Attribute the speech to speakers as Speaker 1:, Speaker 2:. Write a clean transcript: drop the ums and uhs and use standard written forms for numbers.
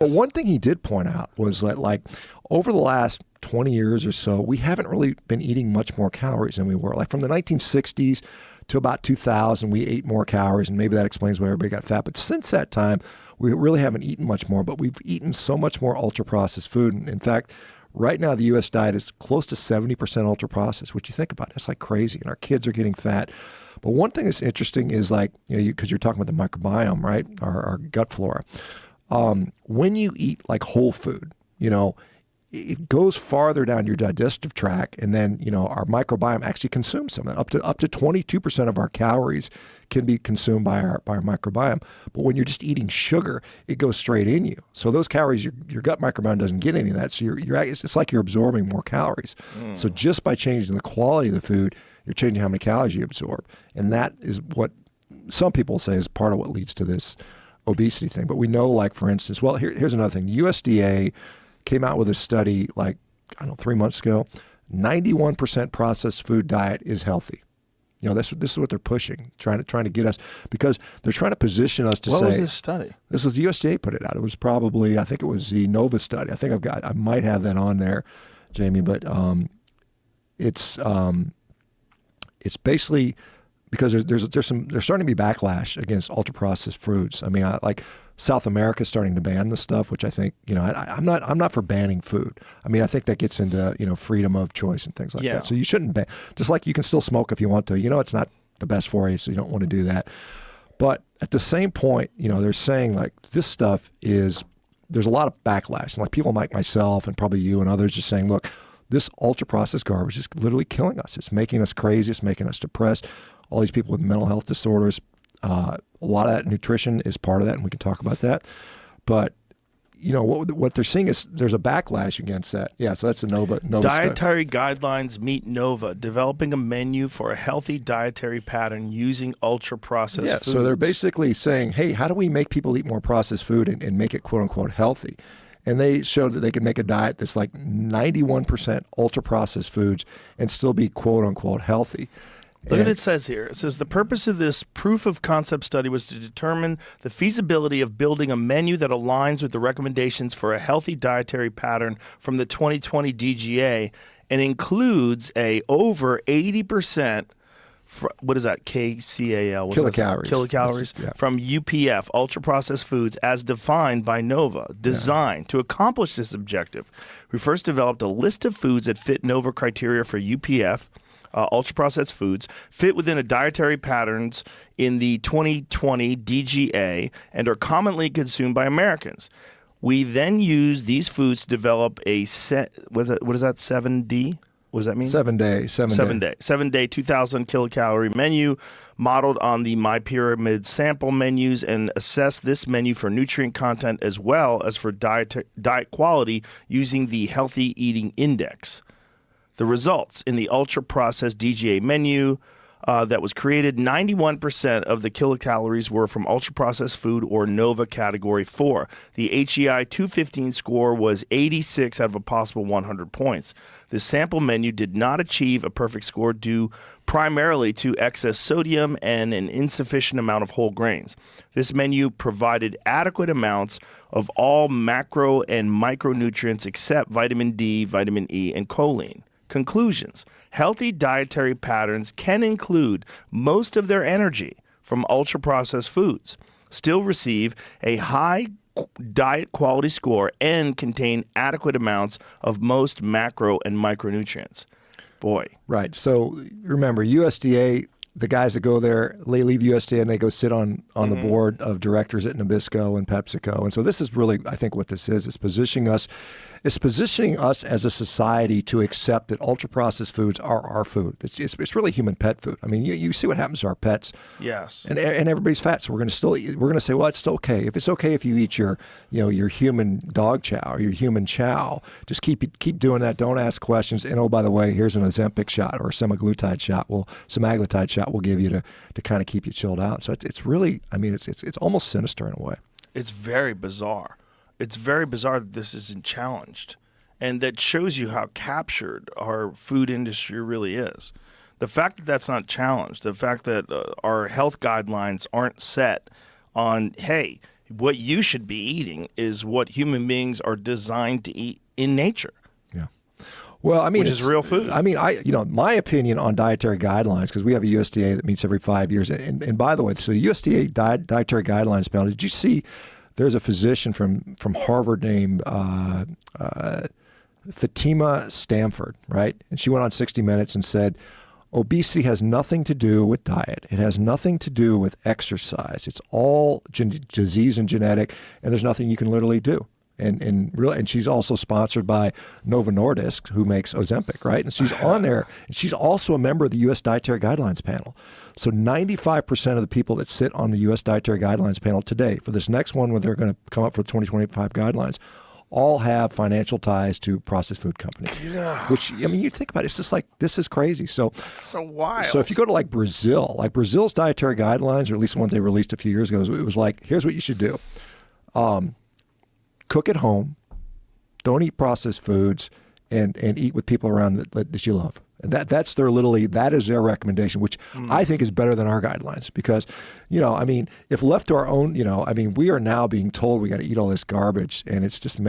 Speaker 1: But one thing he did point out was that, like, over the last 20 years or so, we haven't really been eating much more calories than we were. Like from the 1960s to about 2000, we ate more calories, and maybe that explains why everybody got fat. But since that time, we really haven't eaten much more, but we've eaten so much more ultra-processed food. And in fact, right now, the U.S. diet is close to 70% ultra-processed, which you think about, it's like crazy, and our kids are getting fat. But one thing that's interesting is, like, you know, because you're talking about the microbiome, right, our gut flora. When you eat like whole food, you know, it goes farther down your digestive tract, and then, you know, our microbiome actually consumes some of that. Up to 22% of our calories can be consumed by our microbiome. But when you're just eating sugar, it goes straight in you. So those calories, your gut microbiome doesn't get any of that. So it's like you're absorbing more calories. So just by changing the quality of the food, you're changing how many calories you absorb, and that is what some people say is part of what leads to this obesity thing. But we know, like, for instance, well, here's another thing. The USDA came out with a study, like, I don't know, 3 months ago. 91% processed food diet is healthy. You know, this is what they're pushing, trying to get us, because they're trying to position us to say.
Speaker 2: What was this study?
Speaker 1: This was the USDA put it out. It was probably, I think it was the Nova study. I might have that on there, Jamie, but it's basically because there's starting to be backlash against ultra processed foods. I mean, like South America is starting to ban this stuff, which I think, you know, I'm not for banning food. I mean, I think that gets into, you know, freedom of choice and things like that. So you shouldn't ban. Just like you can still smoke if you want to. You know, it's not the best for you, so you don't want to do that. But at the same point, you know, they're saying, like, this stuff is, there's a lot of backlash. And like people like myself and probably you and others just saying, look, this ultra processed garbage is literally killing us. It's making us crazy. It's making us depressed. All these people with mental health disorders, a lot of that nutrition is part of that, and we can talk about that. But, you know, what they're seeing is there's a backlash against that. Yeah, so that's a Nova
Speaker 2: Dietary guidelines meet Nova, developing a menu for a healthy dietary pattern using ultra-processed foods.
Speaker 1: So they're basically saying, hey, how do we make people eat more processed food and make it quote-unquote healthy? And they showed that they could make a diet that's like 91% ultra-processed foods and still be quote-unquote healthy.
Speaker 2: Look at what it says here. It says the purpose of this proof of concept study was to determine the feasibility of building a menu that aligns with the recommendations for a healthy dietary pattern from the 2020 DGA and includes a over 80%, what is that, KCAL?
Speaker 1: Kilocalories.
Speaker 2: Kilocalories from UPF, ultra-processed foods, as defined by Nova, designed to accomplish this objective. We first developed a list of foods that fit Nova criteria for UPF, ultra-processed foods, fit within a dietary patterns in the 2020 DGA and are commonly consumed by Americans. We then use these foods to develop a what is that, 7D? What does that mean?
Speaker 1: 7 day.
Speaker 2: 7-day, 2,000 kilocalorie menu modeled on the My Pyramid sample menus, and assess this menu for nutrient content as well as for diet quality using the Healthy Eating Index. The results in the ultra-processed DGA menu that was created, 91% of the kilocalories were from ultra-processed food or Nova Category 4. The HEI 215 score was 86 out of a possible 100 points. The sample menu did not achieve a perfect score due primarily to excess sodium and an insufficient amount of whole grains. This menu provided adequate amounts of all macro and micronutrients except vitamin D, vitamin E, and choline. Conclusions. Healthy dietary patterns can include most of their energy from ultra-processed foods, still receive a high diet quality score, and contain adequate amounts of most macro and micronutrients. Boy.
Speaker 1: Right. So remember, USDA, the guys that go there, they leave USDA and they go sit on the board of directors at Nabisco and PepsiCo. And so this is really, I think what this is positioning us as a society to accept that ultra-processed foods are our food. It's really human pet food. I mean, you see what happens to our pets.
Speaker 2: Yes.
Speaker 1: And everybody's fat, so we're going to say, well, it's still okay. If it's okay if you eat your human dog chow or your human chow, just keep doing that. Don't ask questions. And oh, by the way, here's an Ozempic shot or a semaglutide shot we'll give you to kind of keep you chilled out. So it's really, I mean, it's almost sinister in a way.
Speaker 2: It's very bizarre. It's very bizarre that this isn't challenged. And that shows you how captured our food industry really is. The fact that that's not challenged, the fact that our health guidelines aren't set on, hey, what you should be eating is what human beings are designed to eat in nature.
Speaker 1: Yeah. Well, I mean,
Speaker 2: which is real food.
Speaker 1: I mean, my opinion on dietary guidelines, because we have a USDA that meets every 5 years. And by the way, so the USDA dietary guidelines panel, did you see there's a physician from Harvard named Fatima Stamford, right? And she went on 60 Minutes and said, obesity has nothing to do with diet. It has nothing to do with exercise. It's all disease and genetic, and there's nothing you can literally do. And she's also sponsored by Novo Nordisk, who makes Ozempic, right? And she's on there, and she's also a member of the U.S. Dietary Guidelines panel. So 95% of the people that sit on the U.S. Dietary Guidelines panel today, for this next one where they're going to come up for the 2025 guidelines, all have financial ties to processed food companies.
Speaker 2: Yeah.
Speaker 1: Which, I mean, you think about it, it's just like, this is crazy. So
Speaker 2: wild.
Speaker 1: So if you go to like Brazil's dietary guidelines, or at least the one they released a few years ago, it was like, here's what you should do. Cook at home, don't eat processed foods, and eat with people around that you love. And that is their recommendation, which I think is better than our guidelines, because, I mean, if left to our own, I mean, we are now being told we got to eat all this garbage, and it's just